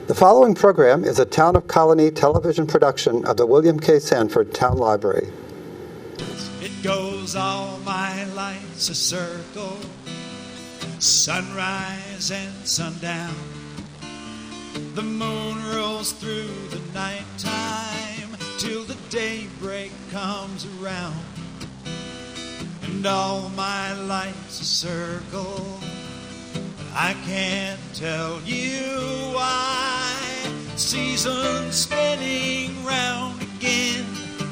The following program is a Town of Colonie television production of the William K. Sanford Town Library. It goes all my life's a circle, sunrise and sundown. The moon rolls through the nighttime till the daybreak comes around. And all my life's a circle, I can't tell you why. Seasons spinning round again,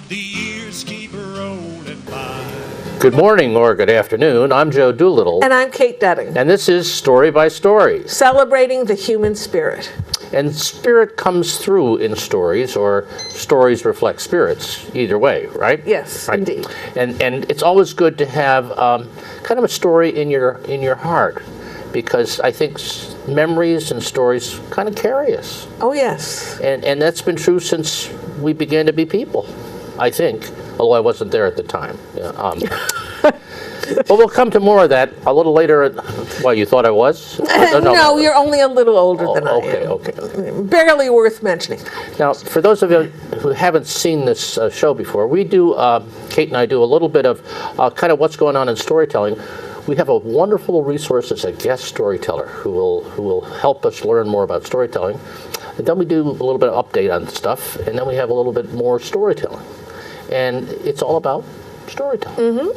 the years keep rolling by. Good morning or good afternoon. I'm Joe Doolittle. And I'm Kate Dudding. And this is Story by Story. Celebrating the human spirit. And spirit comes through in stories, or stories reflect spirits, either way, right? Yes, right. Indeed. And it's always good to have kind of a story in your heart, because I think memories and stories kind of carry us. Oh, yes. And that's been true since we began to be people, I think, although I wasn't there at the time. Yeah, but we'll come to more of that a little later. Well, you thought I was? No, you're only a little older than I am. Okay. Barely worth mentioning. Now, for those of you who haven't seen this show before, we do, Kate and I do a little bit of kind of what's going on in storytelling. We have a wonderful resource as a guest storyteller who will help us learn more about storytelling. And then we do a little bit of update on stuff, and then we have a little bit more storytelling. And it's all about storytelling. Mm-hmm.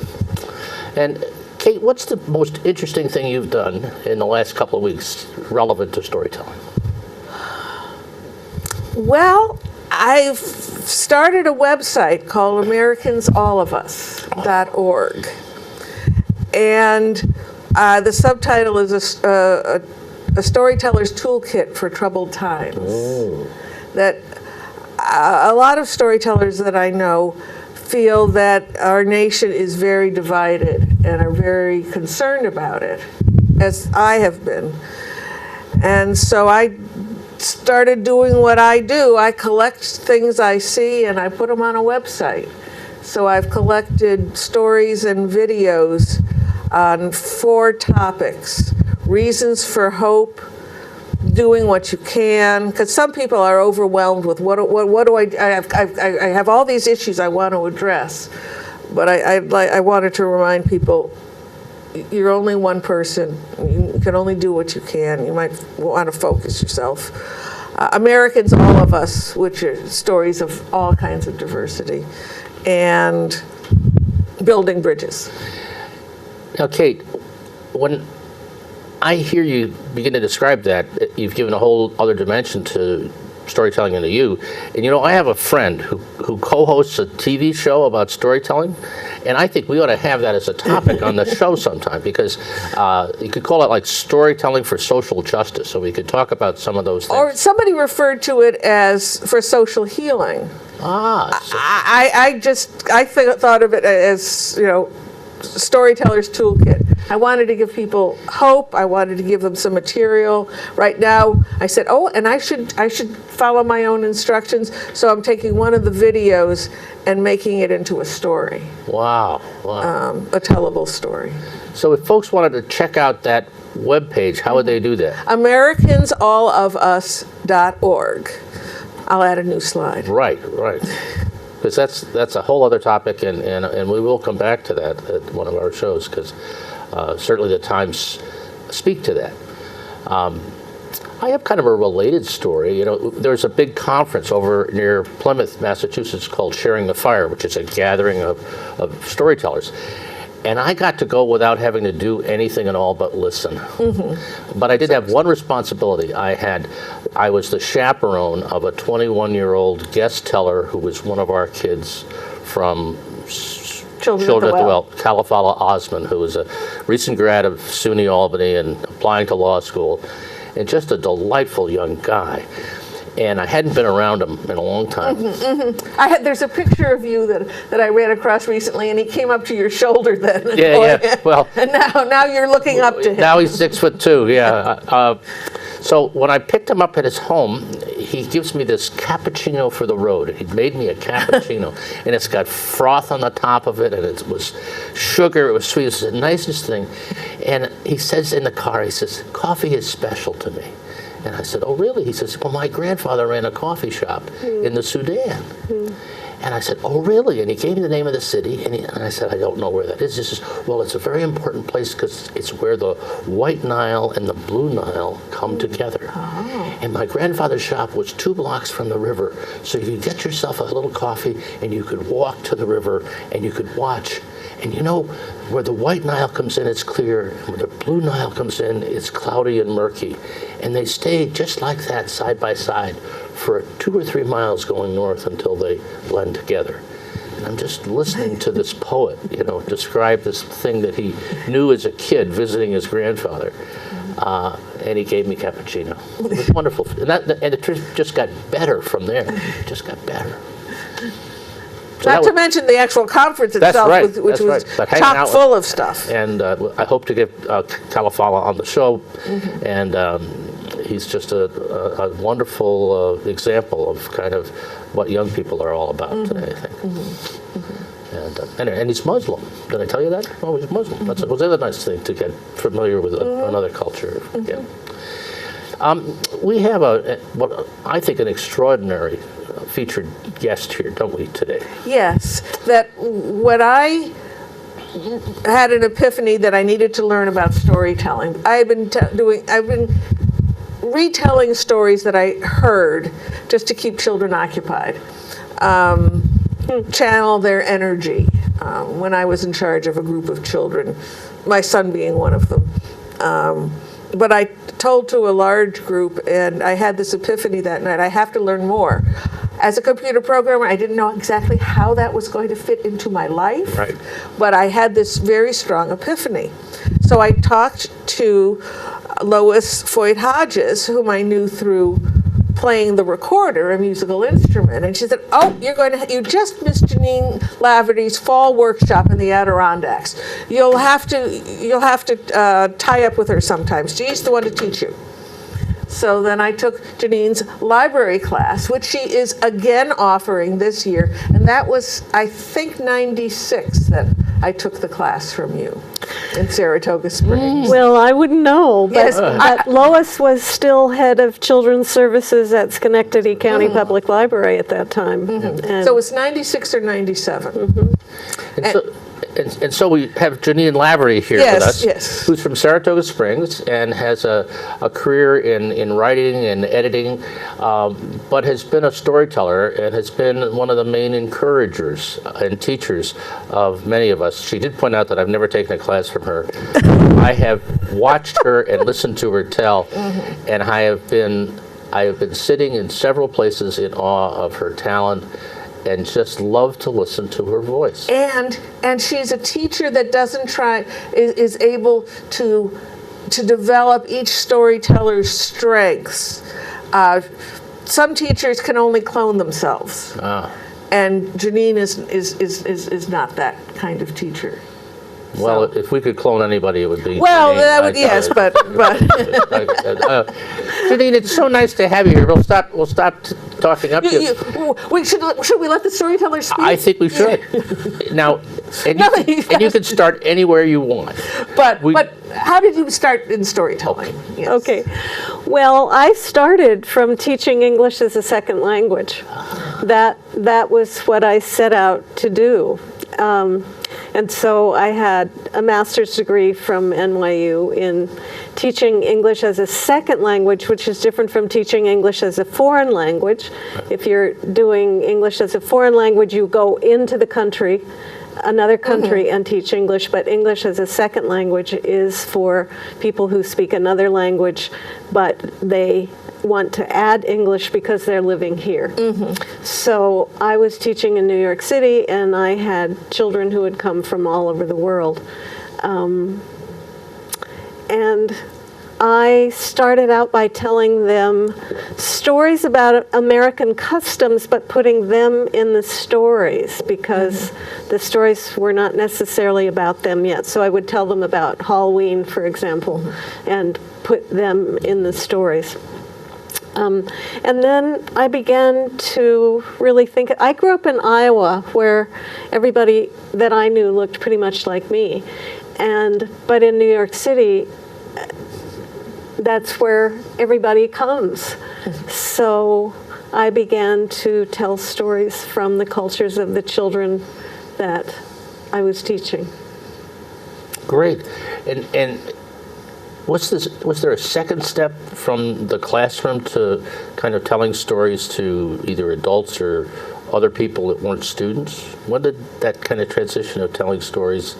And Kate, what's the most interesting thing you've done in the last couple of weeks relevant to storytelling? Well, I've started a website called AmericansAllOfUs.org. And the subtitle is a storyteller's toolkit for troubled times. Oh. That a lot of storytellers that I know feel that our nation is very divided and are very concerned about it, as I have been. And so I started doing what I do. I collect things I see and I put them on a website. So I've collected stories and videos on 4 topics: reasons for hope, doing what you can, because some people are overwhelmed with what do I have all these issues I want to address, but I wanted to remind people, you're only one person. You can only do what you can. You might want to focus yourself. Americans, all of us, which are stories of all kinds of diversity, and building bridges. Now, Kate, when I hear you begin to describe that, you've given a whole other dimension to storytelling and to you. And I have a friend who co-hosts a TV show about storytelling, and I think we ought to have that as a topic on the show sometime, because you could call it like storytelling for social justice, so we could talk about some of those things. Or somebody referred to it as for social healing. I thought of it as, storyteller's toolkit. I wanted to give people hope. I wanted to give them some material. Right now, I said, and I should follow my own instructions. So I'm taking one of the videos and making it into a story. Wow. A tellable story. So if folks wanted to check out that webpage, how would they do that? AmericansAllOfUs.org. I'll add a new slide. Right. Because that's a whole other topic, and we will come back to that at one of our shows, because certainly the times speak to that. I have kind of a related story. There's a big conference over near Plymouth, Massachusetts, called Sharing the Fire, which is a gathering of storytellers. And I got to go without having to do anything at all but listen. Mm-hmm. But I did have one responsibility. I was the chaperone of a 21-year-old guest teller who was one of our kids from Children at the Well, Califala Osman, who was a recent grad of SUNY Albany and applying to law school, and just a delightful young guy. And I hadn't been around him in a long time. Mm-hmm, mm-hmm. There's a picture of you that I ran across recently, and he came up to your shoulder then. Yeah. Well, and now you're looking up to him. Now he's 6'2". Yeah. So when I picked him up at his home, he gives me this cappuccino for the road. He made me a cappuccino, and it's got froth on the top of it, and it was sugar. It was sweet. It was the nicest thing. And he says in the car, he says, "Coffee is special to me." And I said, oh, really? He says, well, my grandfather ran a coffee shop in the Sudan. And I said, oh, really? And he gave me the name of the city, and I said, I don't know where that is. He says, well, it's a very important place because it's where the White Nile and the Blue Nile come together. And my grandfather's shop was 2 blocks from the river, so you could get yourself a little coffee, and you could walk to the river, and you could watch. And you know, where the White Nile comes in, it's clear, and where the Blue Nile comes in, it's cloudy and murky. And they stay just like that, side by side, for 2 or 3 miles going north until they blend together. And I'm just listening to this poet, you know, describe this thing that he knew as a kid visiting his grandfather. And he gave me cappuccino. It was wonderful. And it just got better from there. It just got better. So Not to mention the actual conference itself, which was chock full of stuff. And I hope to get Kalafala on the show. And he's just a wonderful example of kind of what young people are all about today, I think. And he's Muslim. Did I tell you that? Oh, he's Muslim. That was the other nice thing to get familiar with another culture. Yeah. We have what I think an extraordinary featured guest here, don't we, today? Yes, that when I had an epiphany that I needed to learn about storytelling. I've been retelling stories that I heard just to keep children occupied, channel their energy. When I was in charge of a group of children, my son being one of them. But I told to a large group, and I had this epiphany that night, I have to learn more. As a computer programmer, I didn't know exactly how that was going to fit into my life, right. But I had this very strong epiphany. So I talked to Lois Foyt Hodges, whom I knew through playing the recorder, a musical instrument, and she said, "Oh, you just missed Jeanine Laverty's fall workshop in the Adirondacks. You'll have to tie up with her sometimes. She's the one to teach you." So then I took Jeanine's library class, which she is again offering this year, and that was, I think, 96 that I took the class from you in Saratoga Springs. Well, I wouldn't know, but, Yes, but Lois was still head of children's services at Schenectady County Public Library at that time. And So it was 96 or 97. And so we have Jeanine Laverty here with us, who's from Saratoga Springs and has a career in writing and editing, but has been a storyteller and has been one of the main encouragers and teachers of many of us. She did point out that I've never taken a class from her. I have watched her and listened to her tell, and I have been sitting in several places in awe of her talent, and just love to listen to her voice. And she's a teacher that is able to develop each storyteller's strengths. Some teachers can only clone themselves, and Jeanine is not that kind of teacher. Well, if we could clone anybody, it would be. Well, Jeanine. that would, yes, but Jeanine, it's so nice to have you here. We'll stop talking up to you. Should we let the storyteller speak? I think we should. Now, and you can start anywhere you want. But how did you start in storytelling? Yes. Okay. Well, I started from teaching English as a second language. That was what I set out to do. And so I had a master's degree from NYU in teaching English as a second language, which is different from teaching English as a foreign language. If you're doing English as a foreign language, you go into the country, another country, and teach English, but English as a second language is for people who speak another language, but they want to add English because they're living here. So I was teaching in New York City, and I had children who had come from all over the world. And I started out by telling them stories about American customs, but putting them in the stories because the stories were not necessarily about them yet. So I would tell them about Halloween, for example, and put them in the stories. And then I began to really think. I grew up in Iowa, where everybody that I knew looked pretty much like me, but in New York City, that's where everybody comes. So I began to tell stories from the cultures of the children that I was teaching. Great. And was there a second step from the classroom to kind of telling stories to either adults or other people that weren't students? When did that kind of transition of telling stories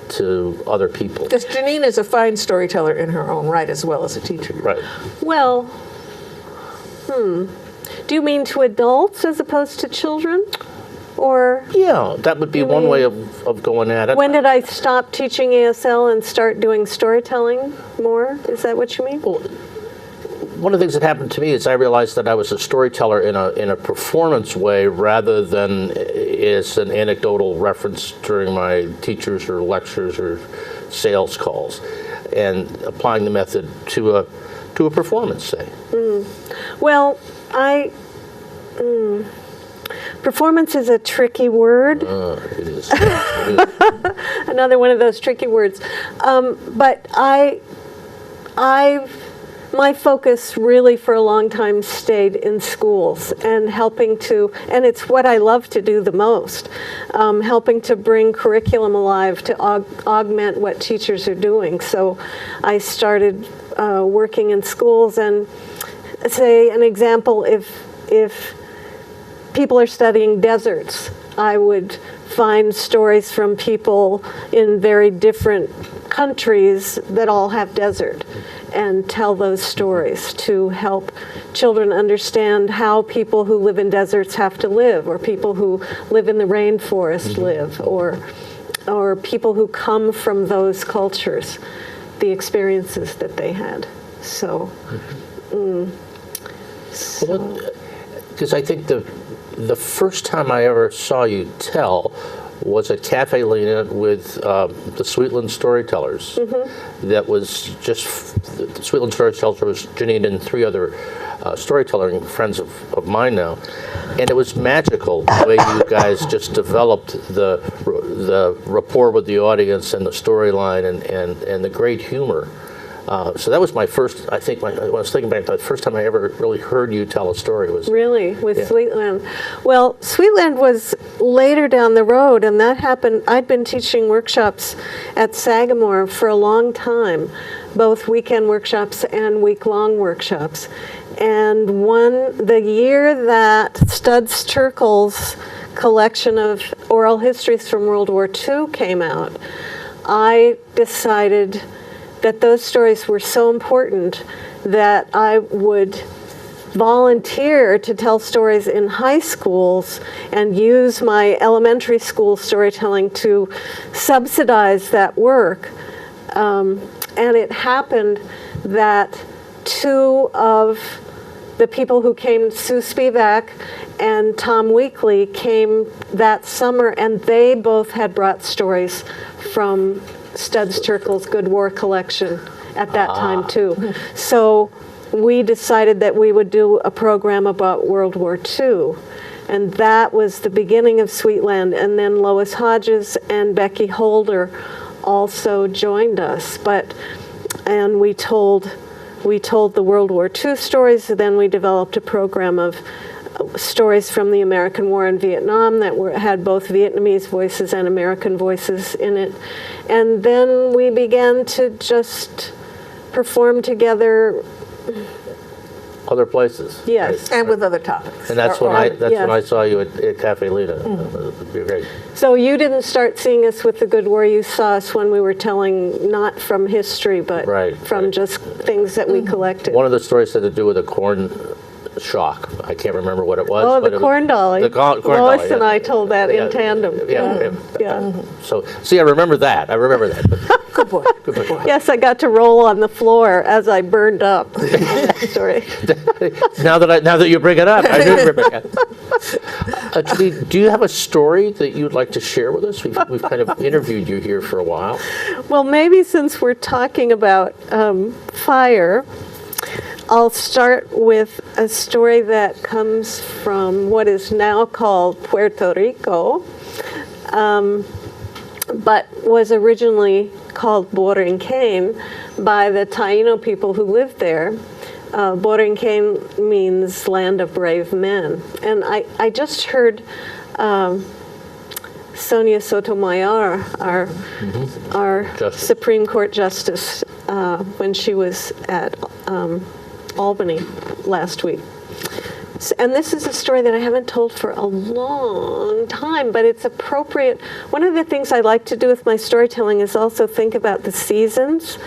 to other people? Because Jeanine is a fine storyteller in her own right as well as a teacher. Right. Well, do you mean to adults as opposed to children? Or Yeah, that would be one way of going at it. when did I stop teaching ASL and start doing storytelling more? Is that what you mean? Well, one of the things that happened to me is I realized that I was a storyteller in a performance way rather than as an anecdotal reference during my teachers or lectures or sales calls, and applying the method to a performance, say. Well, performance is a tricky word. It is. It is. Another one of those tricky words. But my focus really for a long time stayed in schools and helping to, and it's what I love to do the most, helping to bring curriculum alive to augment what teachers are doing. So I started working in schools, and say an example, if people are studying deserts, I would find stories from people in very different countries that all have desert and tell those stories to help children understand how people who live in deserts have to live, or people who live in the rainforest live, or people who come from those cultures, the experiences that they had. So, Because I think the first time I ever saw you tell was at Cafe Lena with the Sweetland Storytellers. That was just, the Sweetland Storytellers was Jeanine and 3 other storytelling friends of mine now. And it was magical the way you guys just developed the rapport with the audience and the storyline and the great humor. So that was my first, I think, when I was thinking back, the first time I ever really heard you tell a story was... Really? With Yeah. Sweetland? Well, Sweetland was later down the road, and that happened, I'd been teaching workshops at Sagamore for a long time, both weekend workshops and week-long workshops. And the year that Studs Terkel's collection of oral histories from World War II came out, I decided that those stories were so important that I would volunteer to tell stories in high schools and use my elementary school storytelling to subsidize that work. And it happened that 2 of the people who came, Sue Spivak and Tom Weekly, came that summer, and they both had brought stories from Studs Terkel's Good War collection at that time too. So we decided that we would do a program about World War II, and that was the beginning of Sweetland. And then Lois Hodges and Becky Holder also joined us, and we told the World War II stories. Then we developed a program of stories from the American War in Vietnam that had both Vietnamese voices and American voices in it. And then we began to just perform together. Other places. Yes. And with other topics. And that's Or- when I saw you at Cafe Lena. It would be great. So you didn't start seeing us with the Good War. You saw us when we were telling not from history, but from just things that we collected. One of the stories had to do with a corn shock. I can't remember what it was. Oh, but the it was- corn dolly. The corn Lois dolly, and yeah. I told that in Yeah, tandem. Yeah. So, see, I remember that. But Good boy. good boy. Yes, I got to roll on the floor as I burned up in that story. Now that you bring it up, I do remember that. Jeanine, do you have a story that you'd like to share with us? We've kind of interviewed you here for a while. Well, maybe since we're talking about fire, I'll start with a story that comes from what is now called Puerto Rico. but was originally called Borinquen by the Taino people who lived there. Borinquen means land of brave men. And I just heard Sonia Sotomayor, our Justice. Supreme Court Justice, when she was at Albany last week. And this is a story that I haven't told for a long time, but it's appropriate. One of the things I like to do with my storytelling is also think about the seasons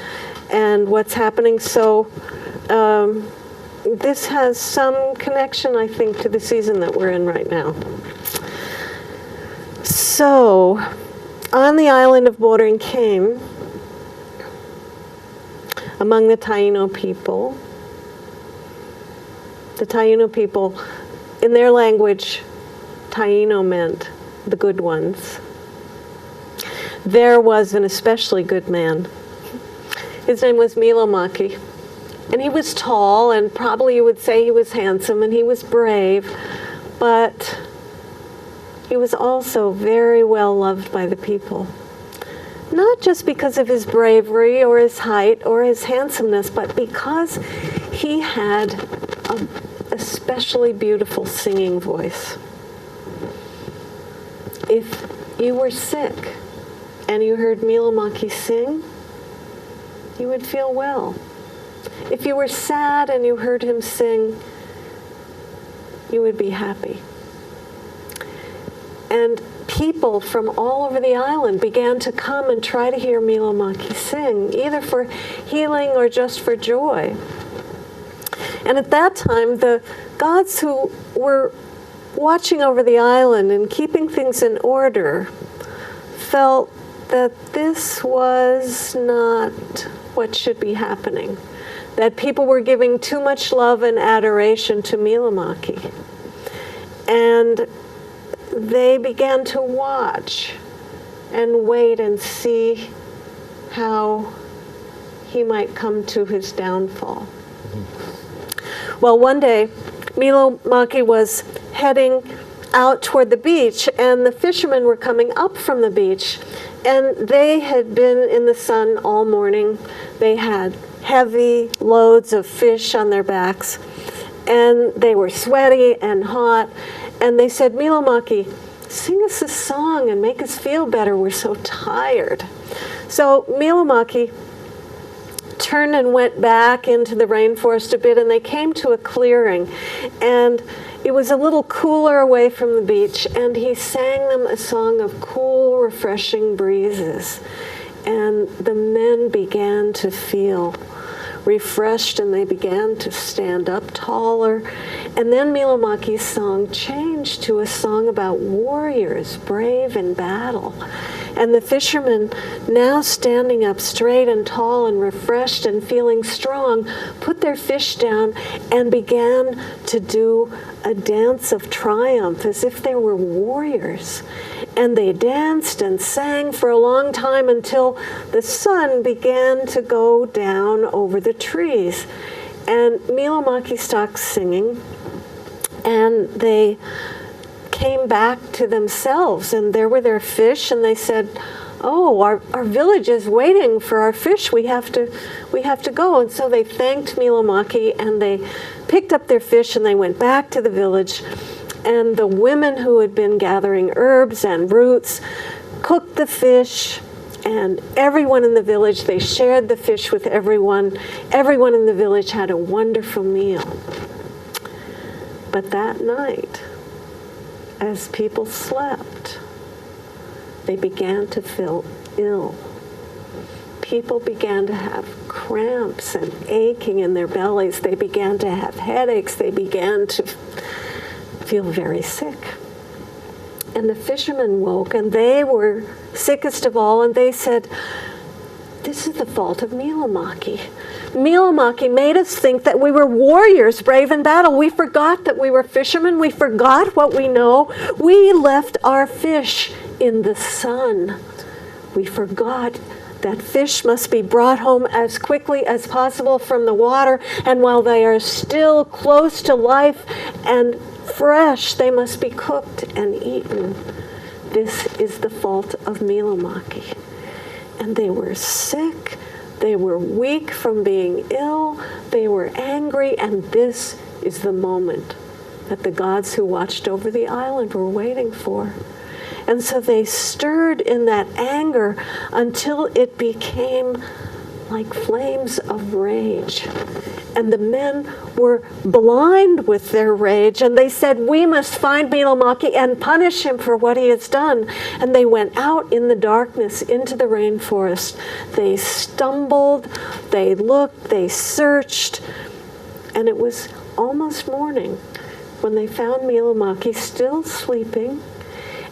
and what's happening. So this has some connection, I think, to the season that we're in right now. So, on the island of Borinquen, among the Taino people, in their language, Taino meant the good ones. There was an especially good man. His name was Milomaki. And he was tall, and probably you would say he was handsome, and he was brave, but he was also very well loved by the people. Not just because of his bravery or his height or his handsomeness, but because he had an especially beautiful singing voice. If you were sick and you heard Milomaki sing, you would feel well. If you were sad and you heard him sing, you would be happy. And people from all over the island began to come and try to hear Milomaki sing, either for healing or just for joy. And at that time, the gods who were watching over the island and keeping things in order felt that this was not what should be happening, that people were giving too much love and adoration to Milomaki. And they began to watch and wait and see how he might come to his downfall. Well, one day, Milomaki was heading out toward the beach, and the fishermen were coming up from the beach, and they had been in the sun all morning. They had heavy loads of fish on their backs, and they were sweaty and hot, and they said, Milomaki, sing us a song and make us feel better. We're so tired. So Milomaki turned and went back into the rainforest a bit, and they came to a clearing, and it was a little cooler away from the beach, and he sang them a song of cool, refreshing breezes. And the men began to feel refreshed, and they began to stand up taller. And then Milomaki's song changed to a song about warriors brave in battle. And the fishermen, now standing up straight and tall and refreshed and feeling strong, put their fish down and began to do a dance of triumph as if they were warriors. And they danced and sang for a long time until the sun began to go down over the trees. And Milomaki stopped singing, and they came back to themselves, and there were their fish, and they said, oh, our village is waiting for our fish. We have to go. And so they thanked Milomaki, and they picked up their fish, and they went back to the village. And the women who had been gathering herbs and roots cooked the fish, and everyone in the village, they shared the fish with everyone. Everyone in the village had a wonderful meal. But that night, as people slept, they began to feel ill. People began to have cramps and aching in their bellies. They began to have headaches. They began to feel very sick. And the fishermen woke, and they were sickest of all, and they said, this is the fault of Milomaki. Milomaki made us think that we were warriors brave in battle. We forgot that we were fishermen. We forgot what we know. We left our fish in the sun. We forgot that fish must be brought home as quickly as possible from the water, and while they are still close to life and fresh, they must be cooked and eaten. this is the fault of Miłomaki. And they were sick, they were weak from being ill, they were angry, and this is the moment that the gods who watched over the island were waiting for. And so they stirred in that anger until it became like flames of rage. And the men were blind with their rage, and they said, we must find Miłomaki and punish him for what he has done. And they went out in the darkness into the rainforest. They stumbled, they looked, they searched, and it was almost morning when they found Miłomaki still sleeping.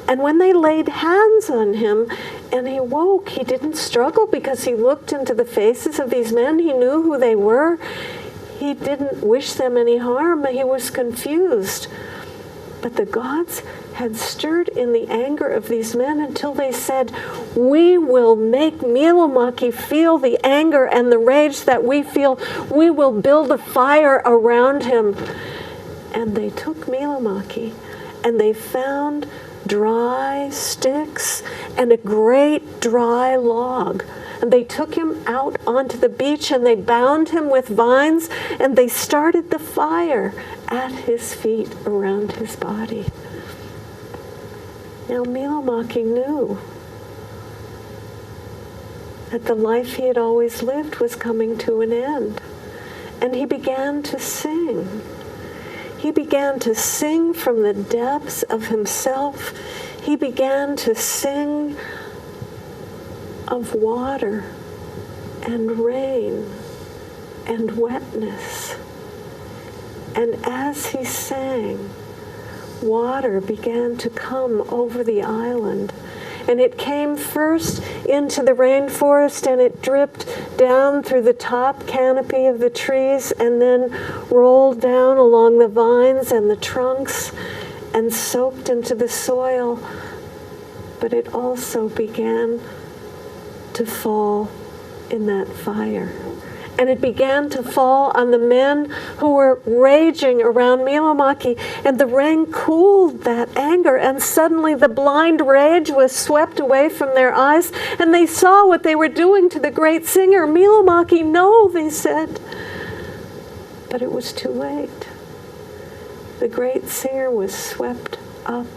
And when they laid hands on him and he woke, he didn't struggle because he looked into the faces of these men. He knew who they were. He didn't wish them any harm. He was confused. But the gods had stirred in the anger of these men until they said, we will make Miłomaki feel the anger and the rage that we feel. We will build a fire around him. And they took Miłomaki and they found dry sticks and a great dry log. And they took him out onto the beach and they bound him with vines and they started the fire at his feet around his body. Now Miłomaki knew that the life he had always lived was coming to an end. And he began to sing. He began to sing from the depths of himself. He began to sing of water and rain and wetness. And as he sang, water began to come over the island. And it came first into the rainforest and it dripped down through the top canopy of the trees and then rolled down along the vines and the trunks and soaked into the soil. But it also began to fall in that fire. And it began to fall on the men who were raging around Miłomaki, and the rain cooled that anger, and suddenly the blind rage was swept away from their eyes, and they saw what they were doing to the great singer. Miłomaki, no, they said. But it was too late. The great singer was swept up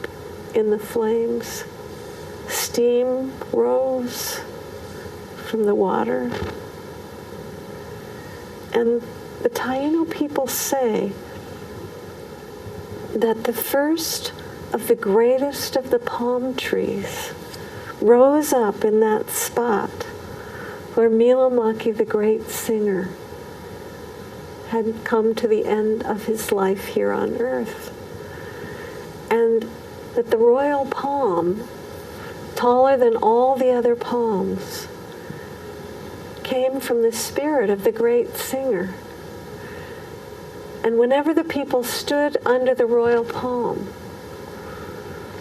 in the flames. Steam rose from the water. And the Taino people say that the first of the greatest of the palm trees rose up in that spot where Miłomaki, the great singer, had come to the end of his life here on earth. And that the royal palm, taller than all the other palms, came from the spirit of the great singer. And whenever the people stood under the royal palm,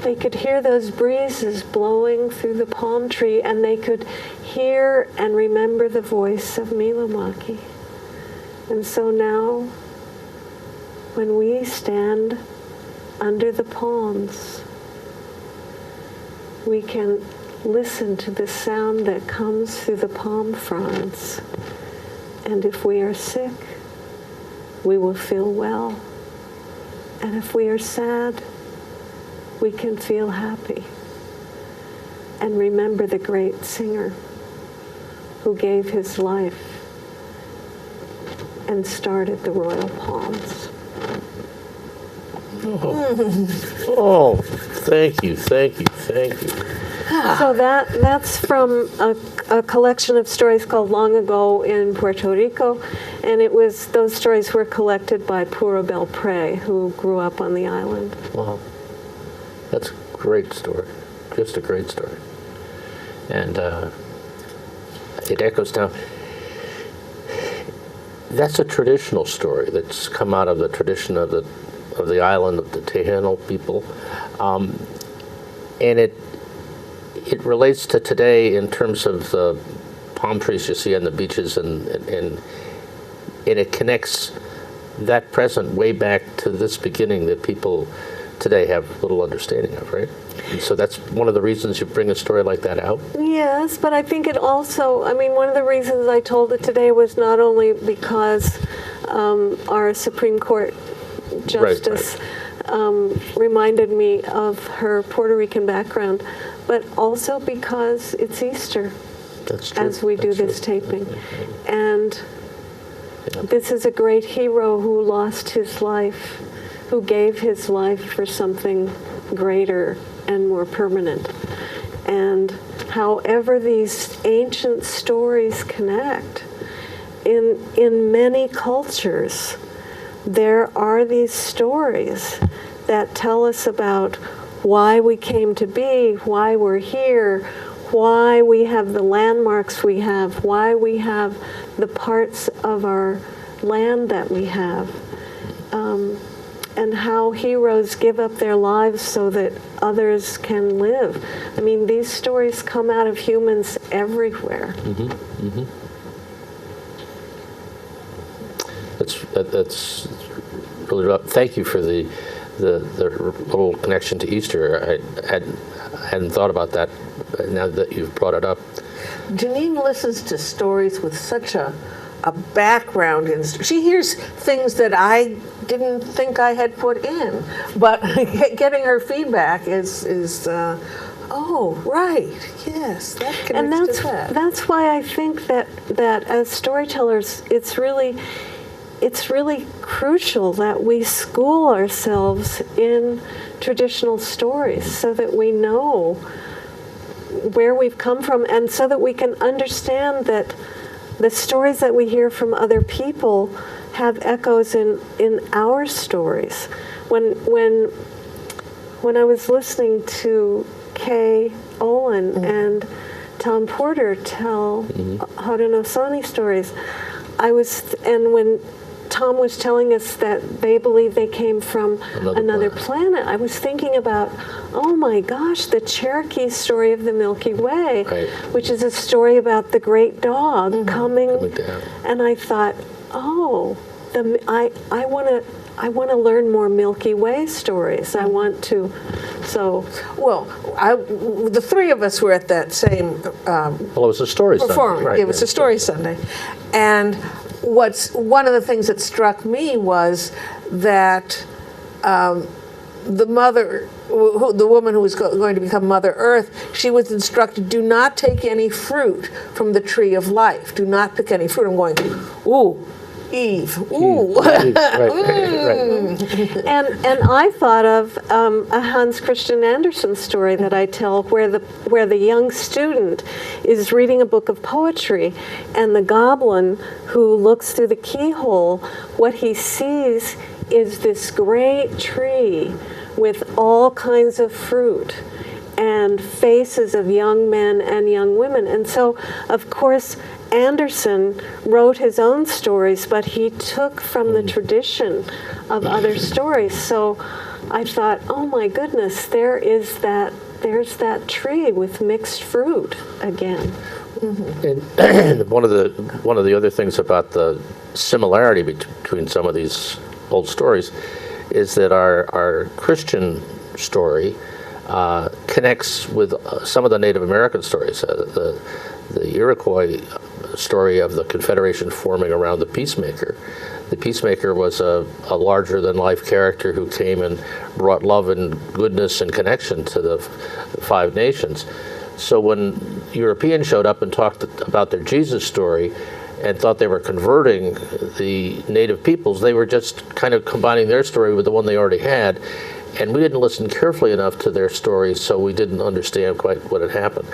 they could hear those breezes blowing through the palm tree, and they could hear and remember the voice of Miłomaki. And so now, when we stand under the palms, we can listen to the sound that comes through the palm fronds. And if we are sick, we will feel well. And if we are sad, we can feel happy. And remember the great singer who gave his life and started the royal palms. Oh, thank you, thank you, thank you. So that's from a collection of stories called Long Ago in Puerto Rico, and those stories were collected by Pura Belpré, who grew up on the island. Wow, that's a great story, just a great story. And it echoes down. That's a traditional story that's come out of the tradition of the island of the Tejano people, and it relates to today in terms of the palm trees you see on the beaches, and it connects that present way back to this beginning, that people today have little understanding of, right? And so that's one of the reasons you bring a story like that out. Yes, but I think it also, I mean, one of the reasons I told it today was not only because our Supreme Court Justice reminded me of her Puerto Rican background, but also because it's Easter That's true. as we do this taping. And this is a great hero who lost his life, who gave his life for something greater and more permanent. And however these ancient stories connect, in many cultures, there are these stories that tell us about why we came to be, why we're here, why we have the landmarks we have, why we have the parts of our land that we have, and how heroes give up their lives so that others can live. I mean, these stories come out of humans everywhere. That's really rough. Thank you for the little connection to Easter. I hadn't thought about that. Now that you've brought it up. Jeanine listens to stories with such a background in. She hears things that I didn't think I had put in, but getting her feedback is oh, right, yes, that connects to that. That's why I think that as storytellers, it's really crucial that we school ourselves in traditional stories so that we know where we've come from, and so that we can understand that the stories that we hear from other people have echoes in our stories. When I was listening to Kay Olin and Tom Porter tell Haudenosaunee stories, and when Tom was telling us that they believe they came from another planet, I was thinking about, oh my gosh, the Cherokee story of the Milky Way, which is a story about the great dog coming down. And I thought, oh, I want to learn more Milky Way stories. I want to, so. Well, the three of us were at that same Well, it was a story performance. Sunday. It was a story Sunday. And one of the things that struck me was that the mother, the woman who was going to become Mother Earth, she was instructed, do not take any fruit from the tree of life. Do not pick any fruit. I'm going, ooh, Eve. Ooh. Right. And I thought of a Hans Christian Andersen story that I tell, where the young student is reading a book of poetry, and the goblin who looks through the keyhole, what he sees is this great tree with all kinds of fruit and faces of young men and young women. And so, of course, Andersen wrote his own stories, but he took from the tradition of other stories. So I thought, oh my goodness, there's that tree with mixed fruit again. And one of the other things about the similarity between some of these old stories is that our Christian story connects with some of the Native American stories. The Iroquois story of the Confederation forming around the Peacemaker. The Peacemaker was a larger-than-life character who came and brought love and goodness and connection to the Five Nations. So when Europeans showed up and talked about their Jesus story and thought they were converting the native peoples, they were just kind of combining their story with the one they already had. And we didn't listen carefully enough to their stories, so we didn't understand quite what had happened.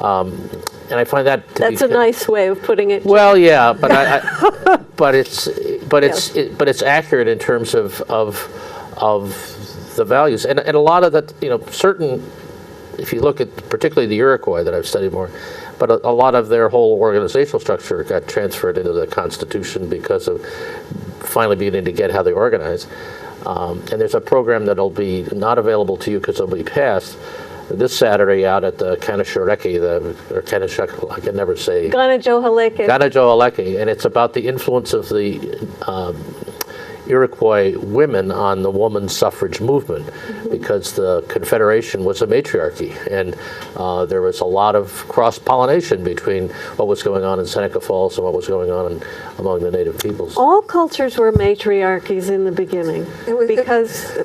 And I find that That's a nice way of putting it. Well, yeah, but but it's accurate in terms of the values, and a lot of that, certain. If you look at particularly the Iroquois that I've studied more, but a lot of their whole organizational structure got transferred into the Constitution because of finally beginning to get how they organize. And there's a program that'll be not available to you because it'll be passed this Saturday out at the Kanashoreki, or Kanashuk, I can never say. Ganajohaleke. Ganajohaleke, and it's about the influence of the Iroquois women on the woman suffrage movement, because the Confederation was a matriarchy, and there was a lot of cross-pollination between what was going on in Seneca Falls and what was going on among the native peoples. All cultures were matriarchies in the beginning because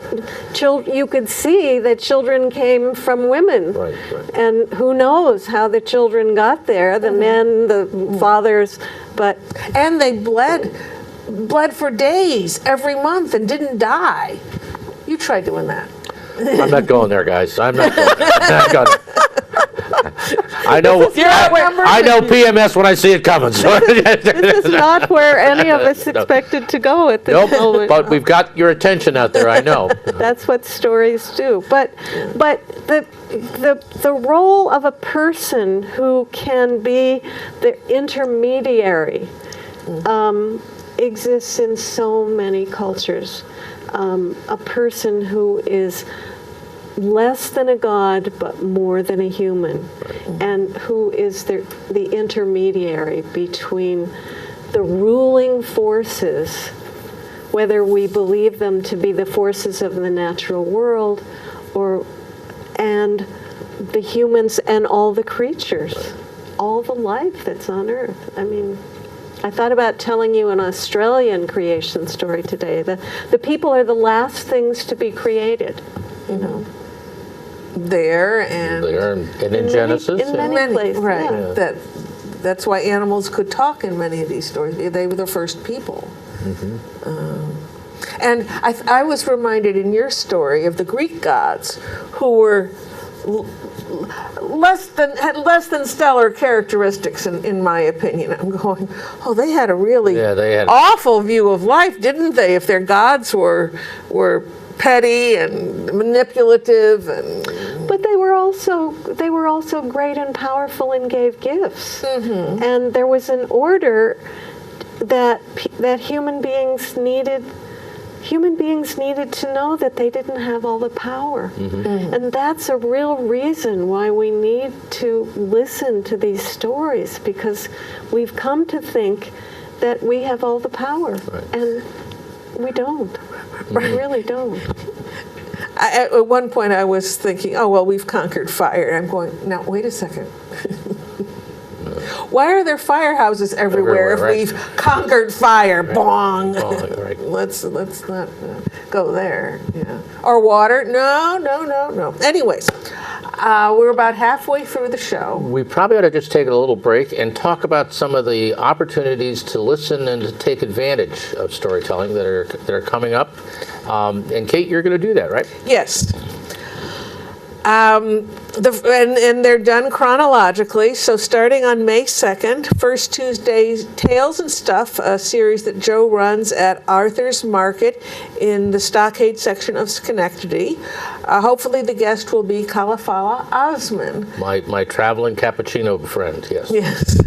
you could see that children came from women. Right. And who knows how the children got there, the men, the fathers, but... And they bled for days every month and didn't die. You tried doing that. I'm not going there, guys. I'm not going. I know PMS when I see it coming. So. This is not where any of us expected to go at this moment. But we've got your attention out there, I know. That's what stories do. But the role of a person who can be the intermediary exists in so many cultures. A person who is less than a god but more than a human, and who is the intermediary between the ruling forces, whether we believe them to be the forces of the natural world and the humans and all the creatures, all the life that's on Earth. I mean, I thought about telling you an Australian creation story today. The people are the last things to be created, you know. There and in Genesis. In many places, right. yeah. That's why animals could talk in many of these stories. They were the first people. And I was reminded in your story of the Greek gods, who were had less than stellar characteristics in my opinion. I'm going, oh, they had a really awful view of life, didn't they? If their gods were petty and manipulative, but they were also great and powerful and gave gifts. And there was an order that human beings needed to know that they didn't have all the power. And that's a real reason why we need to listen to these stories, because we've come to think that we have all the power, and we don't. We really don't. At one point I was thinking, oh, well, we've conquered fire. And I'm going, now, wait a second. Why are there firehouses everywhere if we've conquered fire? Bong. Let's not go there. Yeah. Or water? No. Anyways, we're about halfway through the show. We probably ought to just take a little break and talk about some of the opportunities to listen and to take advantage of storytelling that are coming up. And Kate, you're going to do that, right? Yes. And they're done chronologically. So starting on May 2nd, First Tuesday, Tales and Stuff, a series that Joe runs at Arthur's Market in the Stockade section of Schenectady. Hopefully the guest will be Kalafala Osman. My traveling cappuccino friend, yes. Yes.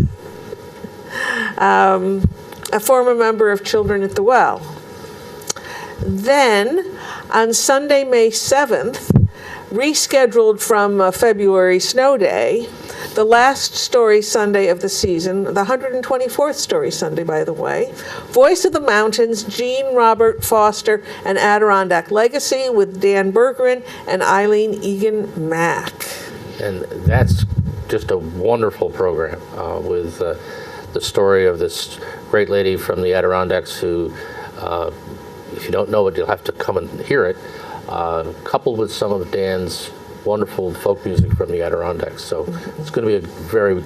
A former member of Children at the Well. Then, on Sunday, May 7th, rescheduled from February Snow Day, the last Story Sunday of the season, the 124th Story Sunday, by the way, Voice of the Mountains, Jean Robert Foster, and Adirondack Legacy with Dan Bergeron and Eileen Egan Mack. And that's just a wonderful program with the story of this great lady from the Adirondacks who, if you don't know it, you'll have to come and hear it, coupled with some of Dan's wonderful folk music from the Adirondacks. So it's going to be a very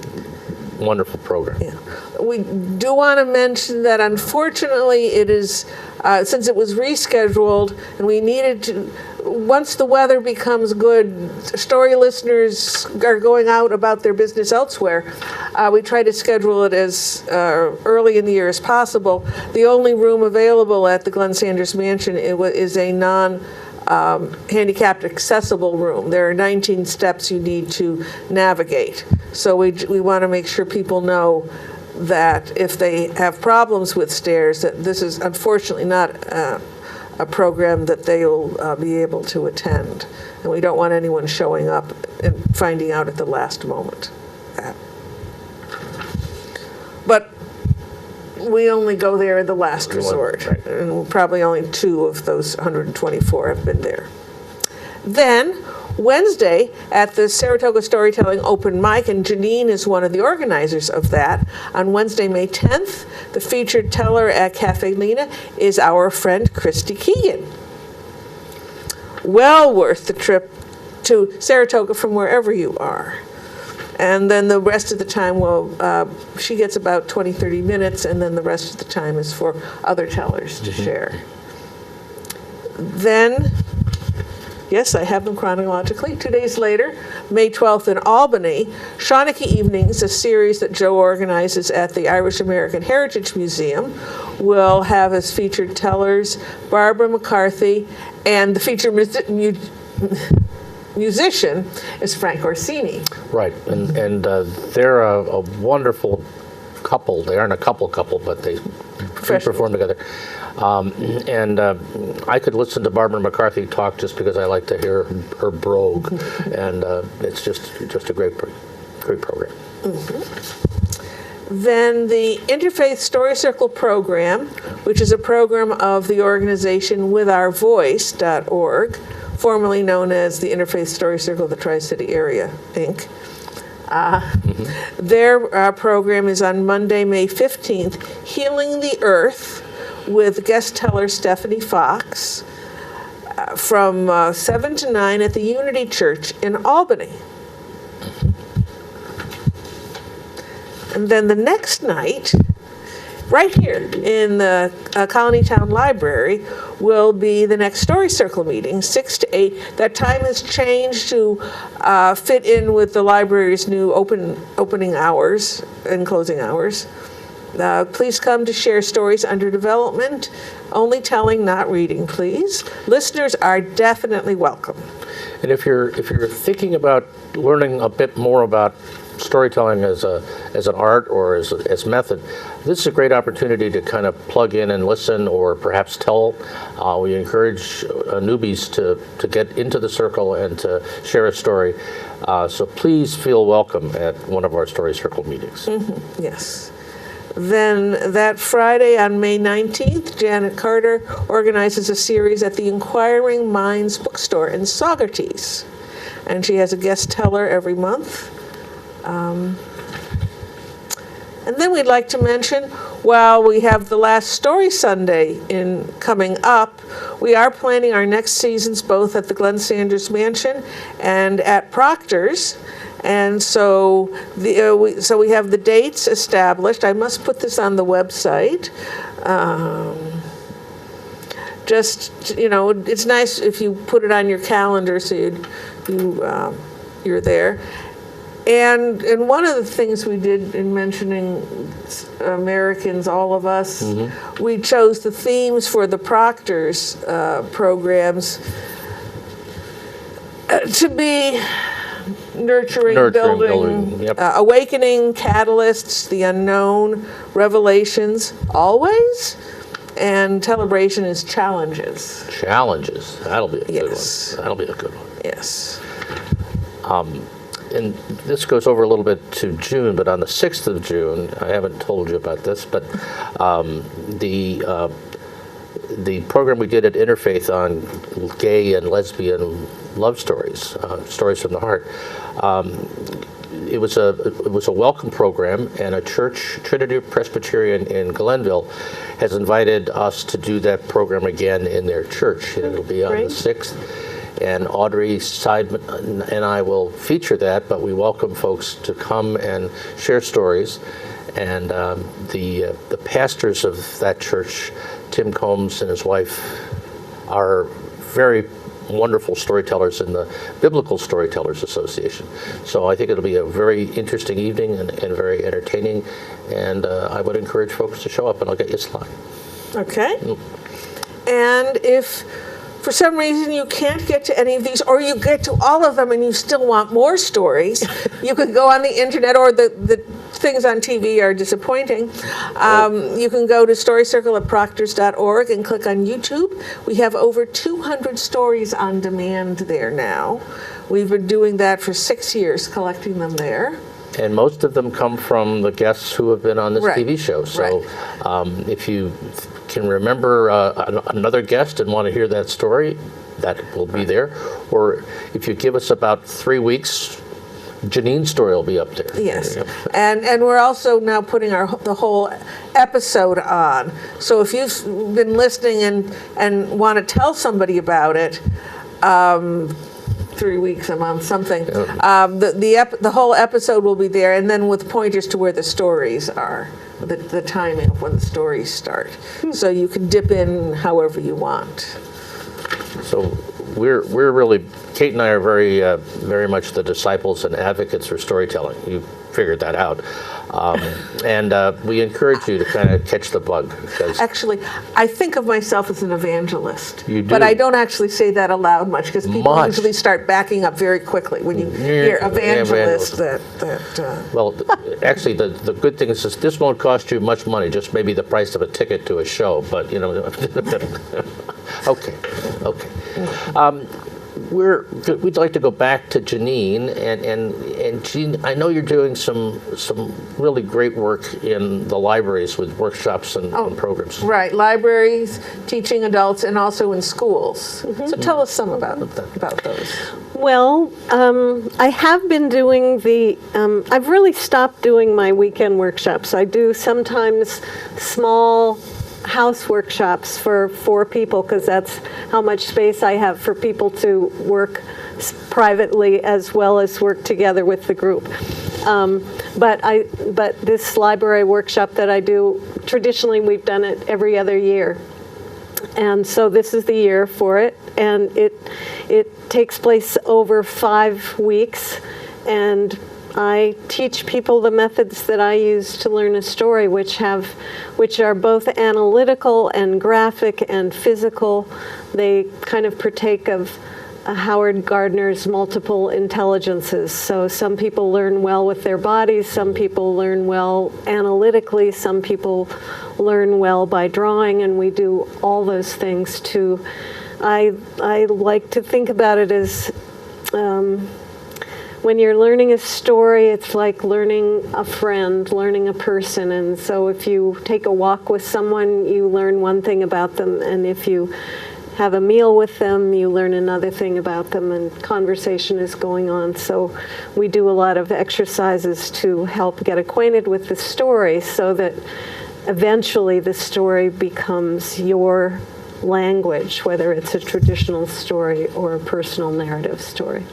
wonderful program. Yeah. We do want to mention that unfortunately it is, since it was rescheduled and we needed to, once the weather becomes good, story listeners are going out about their business elsewhere, we try to schedule it as early in the year as possible. The only room available at the Glenn Sanders Mansion is a handicapped accessible room. There are 19 steps you need to navigate. So we want to make sure people know that if they have problems with stairs, that this is unfortunately not a program that they'll be able to attend. And we don't want anyone showing up and finding out at the last moment. But we only go there in the last resort. Right. And probably only 2 of those 124 have been there. Then, Wednesday at the Saratoga Storytelling Open Mic, and Jeanine is one of the organizers of that. On Wednesday, May 10th, the featured teller at Cafe Lena is our friend Christy Keegan. Well worth the trip to Saratoga from wherever you are. And then the rest of the time, she gets about 20, 30 minutes, and then the rest of the time is for other tellers to share. Then, yes, I have them chronologically. 2 days later, May 12th in Albany, Shawnee Evenings, a series that Joe organizes at the Irish American Heritage Museum, will have as featured tellers Barbara McCarthy, and the featured musician is Frank Orsini. Right, and they're a wonderful couple. They aren't a couple, but they perform together. I could listen to Barbara McCarthy talk just because I like to hear her brogue, and it's just a great program. Then the Interfaith Story Circle program, which is a program of the organization withourvoice.org, formerly known as the Interfaith Story Circle of the Tri-City Area, Inc. Their program is on Monday, May 15th, Healing the Earth, with guest teller Stephanie Fox, from 7 to 9 at the Unity Church in Albany. And then the next night, right here in the Colonie Town Library, will be the next Story Circle meeting, 6 to 8. That time has changed to fit in with the library's new opening hours and closing hours. Please come to share stories under development. Only telling, not reading, please. Listeners are definitely welcome. And if you're thinking about learning a bit more about storytelling as an art or as method, this is a great opportunity to kind of plug in and listen, or perhaps tell. We encourage newbies to get into the circle and to share a story. So please feel welcome at one of our Story Circle meetings. Yes. Then that Friday on May 19th, Janet Carter organizes a series at the Inquiring Minds bookstore in Saugerties. And she has a guest teller every month. And then we'd like to mention, while we have the last Story Sunday coming up, we are planning our next seasons both at the Glenn Sanders Mansion and at Proctor's. And so we have the dates established. I must put this on the website. It's nice if you put it on your calendar so you're there. And one of the things we did in mentioning Americans, all of us, we chose the themes for the Proctor's programs to be nurturing, building, yep. Awakening, catalysts, the unknown, revelations, always, and celebration is challenges. Challenges. That'll be a good Yes. one. That'll be a good one. Yes. And this goes over a little bit to June, but on the 6th of June, I haven't told you about this, but the program we did at Interfaith on gay and lesbian love stories, stories from the heart, it was a welcome program, and a church, Trinity Presbyterian in Glenville, has invited us to do that program again in their church. It'll be on the 6th. And Audrey Seidman and I will feature that, but we welcome folks to come and share stories. And the pastors of that church, Tim Combs and his wife, are very wonderful storytellers in the Biblical Storytellers Association. So I think it'll be a very interesting evening and very entertaining. And I would encourage folks to show up, and I'll get you a slide. Okay. And if for some reason you can't get to any of these, or you get to all of them and you still want more stories, you can go on the internet, or the things on TV are disappointing. You can go to storycircle@proctors.org and click on YouTube. We have over 200 stories on demand there now. We've been doing that for 6 years, collecting them there. And most of them come from the guests who have been on this Right. TV show. So Right. if you can remember another guest and want to hear that story, that will be there. Or if you give us about 3 weeks, Jeanine's story will be up there. Yes, and we're also now putting the whole episode on. So if you've been listening and want to tell somebody about it, 3 weeks I'm on something. The whole episode will be there, and then with pointers to where the stories are, the timing of when the stories start. So you can dip in however you want. So we're really, Kate and I are very much the disciples and advocates for storytelling. You figured that out. And we encourage you to kind of catch the bug. Because Actually, I think of myself as an evangelist. You do. But I don't actually say that aloud much because people Much. usually start backing up very quickly when you hear evangelist. well, actually, the good thing is this won't cost you much money, just maybe the price of a ticket to a show. But, you know, okay. We'd like to go back to Jeanine, and Jean, I know you're doing some really great work in the libraries with workshops and programs. Right, libraries, teaching adults, and also in schools. So tell us some about those. Well, I have been doing I've really stopped doing my weekend workshops. I do sometimes small house workshops for 4 people because that's how much space I have for people to work privately as well as work together with the group. But this library workshop that I do, traditionally we've done it every other year. And so this is the year for it, and it takes place over 5 weeks, and I teach people the methods that I use to learn a story, which are both analytical and graphic and physical. They kind of partake of Howard Gardner's multiple intelligences. So some people learn well with their bodies, some people learn well analytically, some people learn well by drawing, and we do all those things too. I like to think about it as when you're learning a story, it's like learning a friend, learning a person. And so if you take a walk with someone, you learn one thing about them. And if you have a meal with them, you learn another thing about them, and conversation is going on. So we do a lot of exercises to help get acquainted with the story so that eventually the story becomes your language, whether it's a traditional story or a personal narrative story.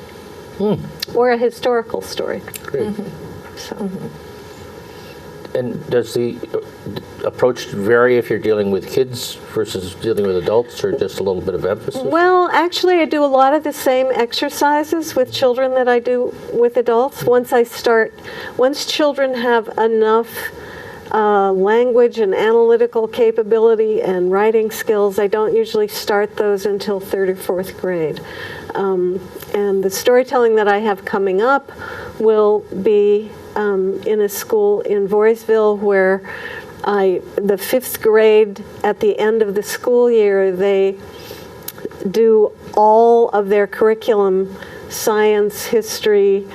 Or a historical story. Great. And does the approach vary if you're dealing with kids versus dealing with adults, or just a little bit of emphasis? Well, actually, I do a lot of the same exercises with children that I do with adults. Once children have enough language and analytical capability and writing skills, I don't usually start those until 3rd or 4th grade. And the storytelling that I have coming up will be in a school in Voorheesville where the 5th grade, at the end of the school year, they do all of their curriculum, science, history,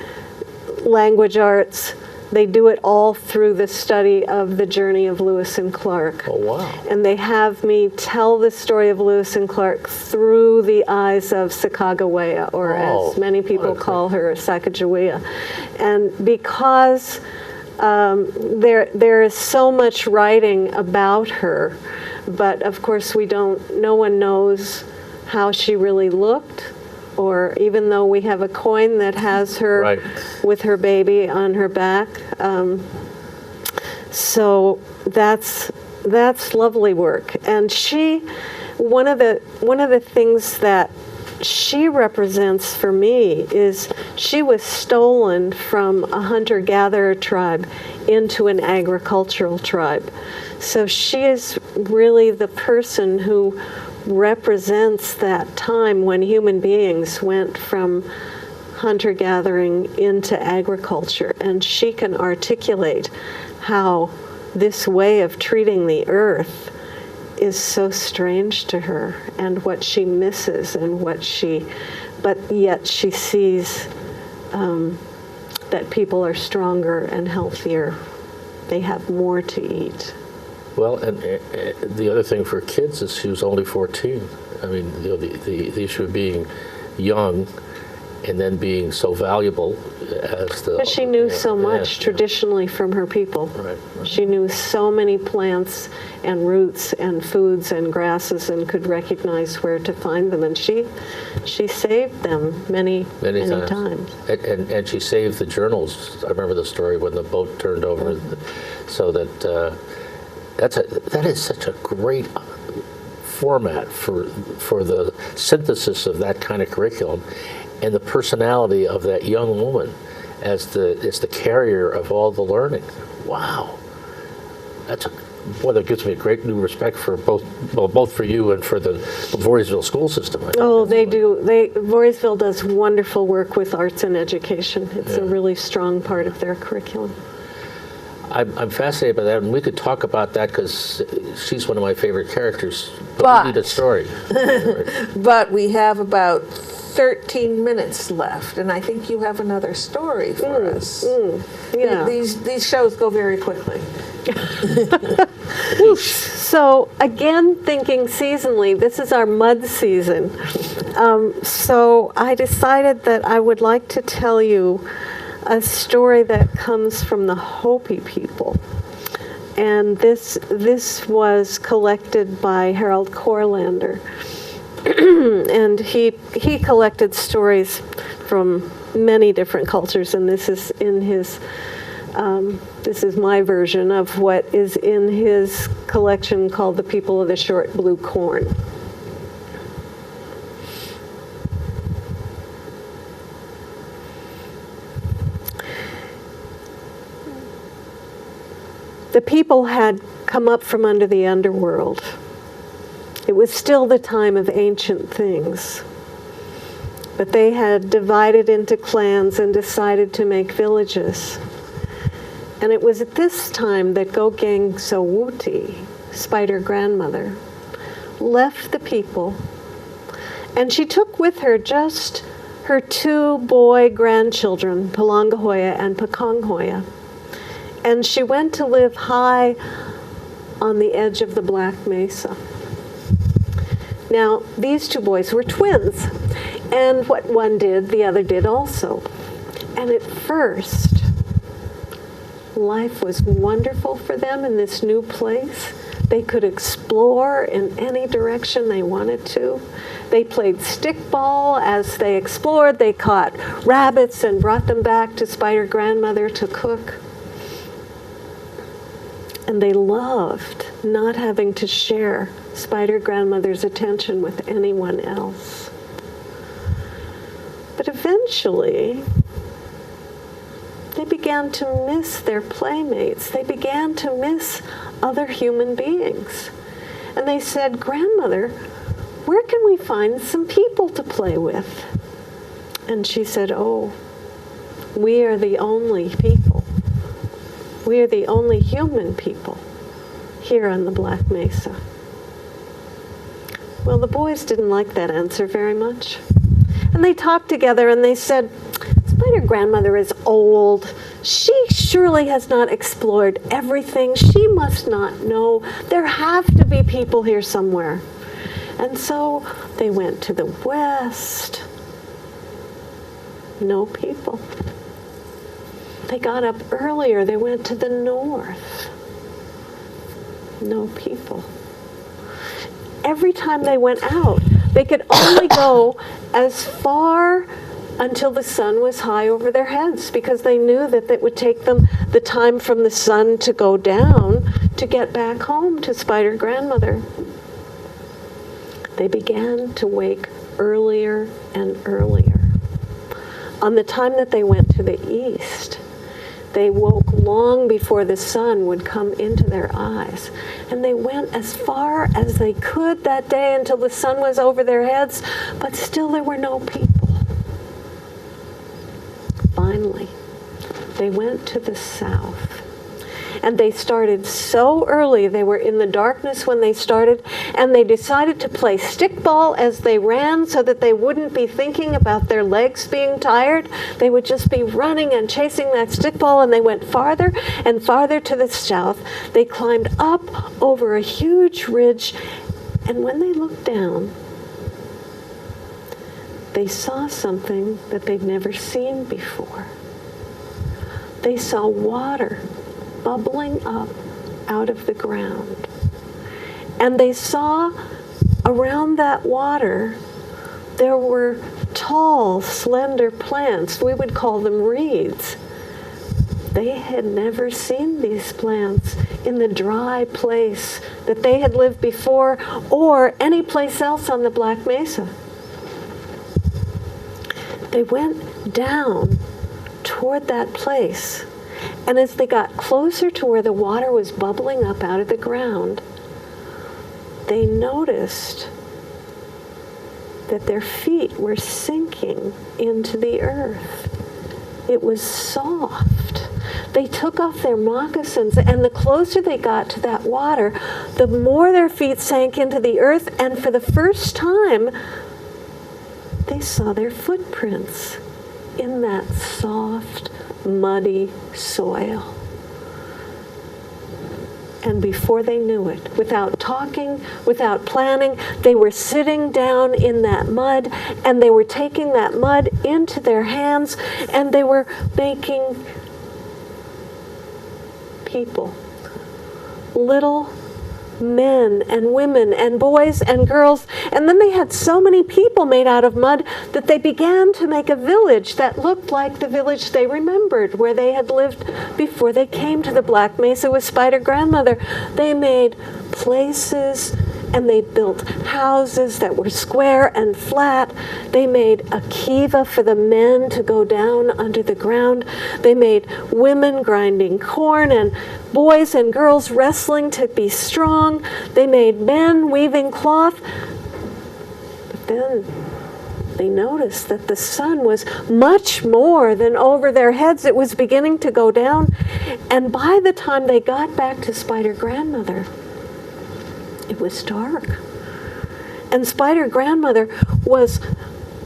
language arts. They do it all through the study of the journey of Lewis and Clark. Oh, wow. And they have me tell the story of Lewis and Clark through the eyes of Sacagawea, or as many people call her, Sacagawea. And because there is so much writing about her, but of course no one knows how she really looked, or even though we have a coin that has her with her baby on her back. So that's lovely work. And one of the things that she represents for me is she was stolen from a hunter-gatherer tribe into an agricultural tribe. So she is really the person who represents that time when human beings went from hunter-gathering into agriculture, and she can articulate how this way of treating the earth is so strange to her, and what she misses, and but yet she sees that people are stronger and healthier. They have more to eat. Well, and the other thing for kids is she was only 14. I mean, the issue of being young and then being so valuable as the... But she knew so much traditionally from her people. Right. She knew so many plants and roots and foods and grasses and could recognize where to find them. And she saved them many times. And she saved the journals. I remember the story when the boat turned over, so that that is such a great format for the synthesis of that kind of curriculum, and the personality of that young woman as the carrier of all the learning. Wow, that gives me a great new respect for both for you and for the Voorheesville school system. Oh, they do. Voorheesville does wonderful work with arts and education. It's a really strong part of their curriculum. I'm fascinated by that, and we could talk about that because she's one of my favorite characters. But we need a story. But we have about 13 minutes left, and I think you have another story for us. Yeah. These shows go very quickly. So again, thinking seasonally, this is our mud season. So I decided that I would like to tell you a story that comes from the Hopi people. And this was collected by Harold Corlander. And he collected stories from many different cultures, and this is in his this is my version of what is in his collection called The People of the Short Blue Corn. The people had come up from under the underworld. It was still the time of ancient things. But they had divided into clans and decided to make villages. And it was at this time that Gokeng Sowuti, Spider Grandmother, left the people. And she took with her just her 2 boy grandchildren, Palangahoya and Pakonghoya. And she went to live high on the edge of the Black Mesa. Now, these 2 boys were twins, and what one did, the other did also. And at first, life was wonderful for them in this new place. They could explore in any direction they wanted to. They played stickball as they explored. They caught rabbits and brought them back to Spider Grandmother to cook. And they loved not having to share Spider Grandmother's attention with anyone else. But eventually, they began to miss their playmates. They began to miss other human beings. And they said, "Grandmother, where can we find some people to play with?" And she said, "Oh, we are the only people. We are the only human people here on the Black Mesa." Well, the boys didn't like that answer very much. And they talked together and they said, "Spider Grandmother is old. She surely has not explored everything. She must not know. There have to be people here somewhere." And so they went to the west. No people. They got up earlier. They went to the north. No people. Every time they went out, they could only go as far until the sun was high over their heads, because they knew that it would take them the time from the sun to go down to get back home to Spider Grandmother. They began to wake earlier and earlier. On the time that they went to the east, they woke long before the sun would come into their eyes. And they went as far as they could that day until the sun was over their heads, but still there were no people. Finally, they went to the south. And they started so early. They were in the darkness when they started, and they decided to play stickball as they ran so that they wouldn't be thinking about their legs being tired. They would just be running and chasing that stickball, and they went farther and farther to the south. They climbed up over a huge ridge, and when they looked down, they saw something that they'd never seen before. They saw water bubbling up out of the ground. And they saw around that water, there were tall, slender plants. We would call them reeds. They had never seen these plants in the dry place that they had lived before or any place else on the Black Mesa. They went down toward that place, and as they got closer to where the water was bubbling up out of the ground, they noticed that their feet were sinking into the earth. It was soft. They took off their moccasins, and the closer they got to that water, the more their feet sank into the earth, and for the first time, they saw their footprints in that soft, muddy soil. And before they knew it, without talking, without planning, they were sitting down in that mud, and they were taking that mud into their hands, and they were making people, little men and women and boys and girls. And then they had so many people made out of mud that they began to make a village that looked like the village they remembered, where they had lived before they came to the Black Mesa with Spider Grandmother. They made places, and they built houses that were square and flat. They made a kiva for the men to go down under the ground. They made women grinding corn and boys and girls wrestling to be strong. They made men weaving cloth. But then they noticed that the sun was much more than over their heads. It was beginning to go down. And by the time they got back to Spider Grandmother, it was dark. And Spider Grandmother was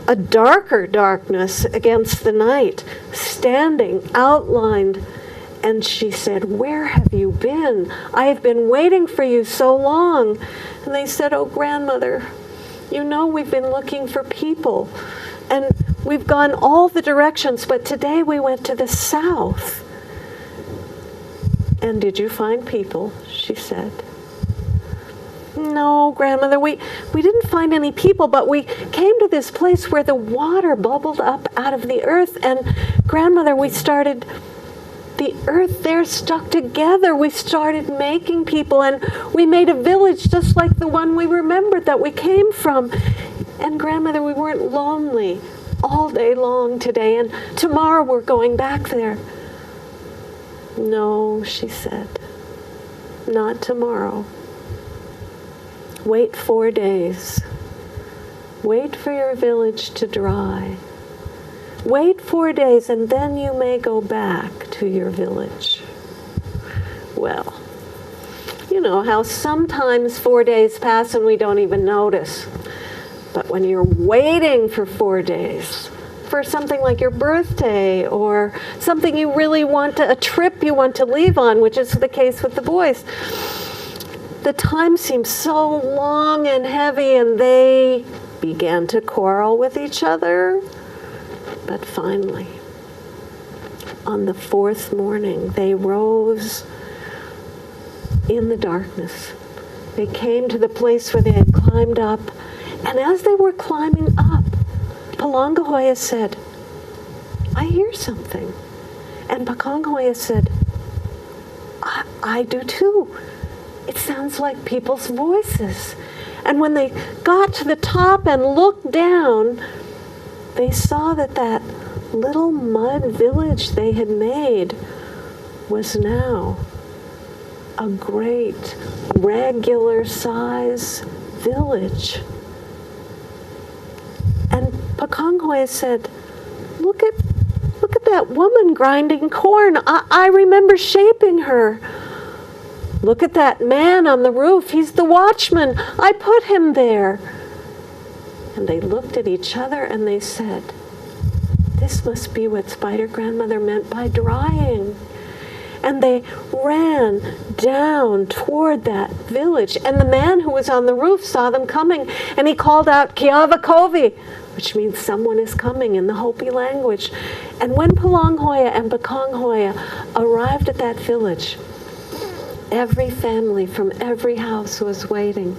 a darker darkness against the night, standing outlined. And she said, "Where have you been? I have been waiting for you so long." And they said, "Oh, Grandmother, you know we've been looking for people. And we've gone all the directions, but today we went to the south." "And did you find people?" she said. "No, Grandmother, we didn't find any people, but we came to this place where the water bubbled up out of the earth, and Grandmother, the earth there stuck together. We started making people, and we made a village just like the one we remembered that we came from. And Grandmother, we weren't lonely all day long today, and tomorrow we're going back there." "No," she said, "not tomorrow. Wait 4 days. Wait for your village to dry. Wait 4 days, and then you may go back to your village." Well, you know how sometimes 4 days pass and we don't even notice. But when you're waiting for 4 days, for something like your birthday or something you really want a trip you want to leave on, which is the case with the boys, the time seemed so long and heavy, and they began to quarrel with each other. But finally, on the 4th morning, they rose in the darkness. They came to the place where they had climbed up, and as they were climbing up, Palangahoya said, "I hear something." And Pakangahoya said, I do too. It sounds like people's voices." And when they got to the top and looked down, they saw that that little mud village they had made was now a great regular size village. And Pakangahoya said, look at that woman grinding corn. I remember shaping her. Look at that man on the roof. He's the watchman. I put him there. And they looked at each other and they said, this must be what Spider Grandmother meant by drying. And they ran down toward that village. And the man who was on the roof saw them coming. And he called out, Kiava Kovi, which means someone is coming in the Hopi language. And when Palanghoya and Bakonghoya arrived at that village, every family from every house was waiting.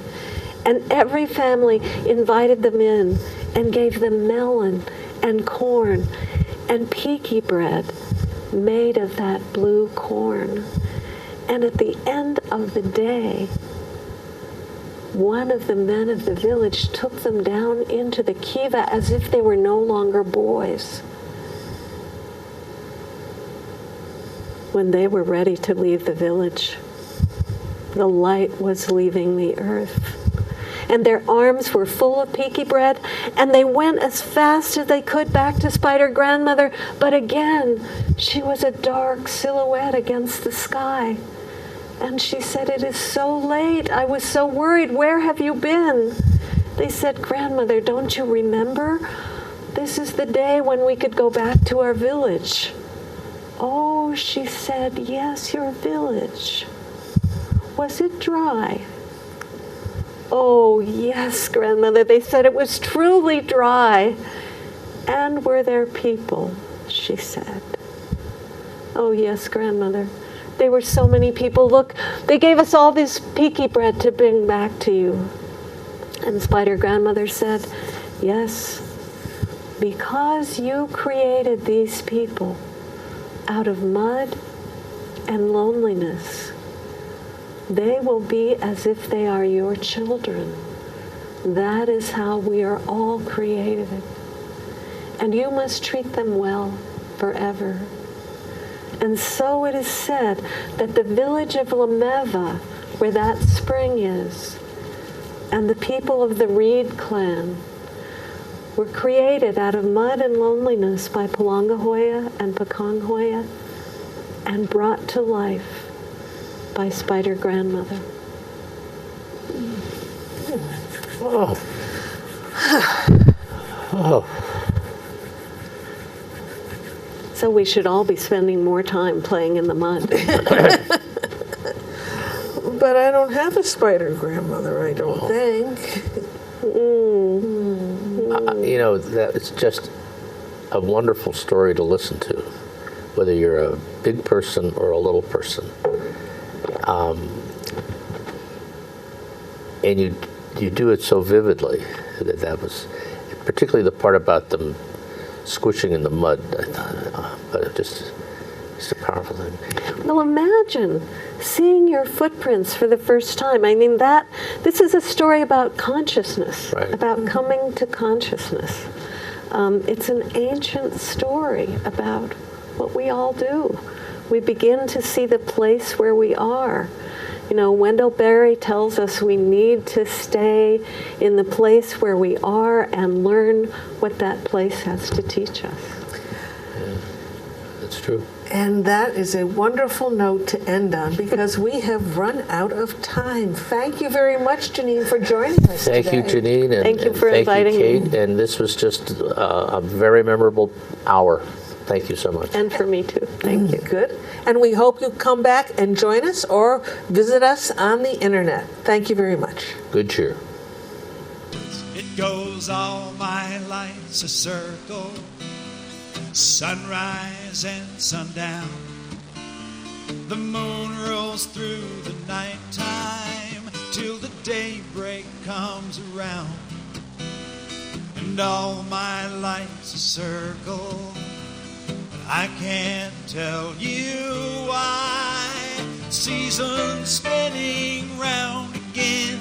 And every family invited them in and gave them melon and corn and peaky bread made of that blue corn. And at the end of the day, one of the men of the village took them down into the kiva as if they were no longer boys. When they were ready to leave the village, the light was leaving the earth. And their arms were full of peaky bread, and they went as fast as they could back to Spider Grandmother, but again, she was a dark silhouette against the sky. And she said, it is so late. I was so worried. Where have you been? They said, Grandmother, don't you remember? This is the day when we could go back to our village. Oh, she said, yes, your village. Was it dry? Oh, yes, Grandmother. They said it was truly dry. And were there people? She said. Oh, yes, Grandmother. There were so many people. Look, they gave us all this peaky bread to bring back to you. And Spider Grandmother said, yes, because you created these people out of mud and loneliness, they will be as if they are your children. That is how we are all created. And you must treat them well forever. And so it is said that the village of Lameva, where that spring is, and the people of the Reed clan were created out of mud and loneliness by Palanghoya and Pakonghoya and brought to life by Spider Grandmother. Oh. Oh. So we should all be spending more time playing in the mud. But I don't have a Spider Grandmother, I don't think. You know, that it's just a wonderful story to listen to, whether you're a big person or a little person. And you do it so vividly. That was particularly the part about them squishing in the mud. I thought, but it just it's a powerful thing. Well, imagine seeing your footprints for the first time. I mean, this is a story about consciousness, right, about coming to consciousness. It's an ancient story about what we all do. We begin to see the place where we are. You know, Wendell Berry tells us we need to stay in the place where we are and learn what that place has to teach us. Yeah, that's true. And that is a wonderful note to end on because we have run out of time. Thank you very much, Jeanine, for joining us today. Thank you, Jeanine. And thank you for inviting Kate. me. And this was just a very memorable hour. Thank you so much. And for me too. Thank you. Good. And we hope you come back and join us or visit us on the internet. Thank you very much. Good cheer. It goes all my life's a circle, sunrise and sundown. The moon rolls through the nighttime till the daybreak comes around. And all my life's a circle, I can't tell you why. Seasons spinning round again,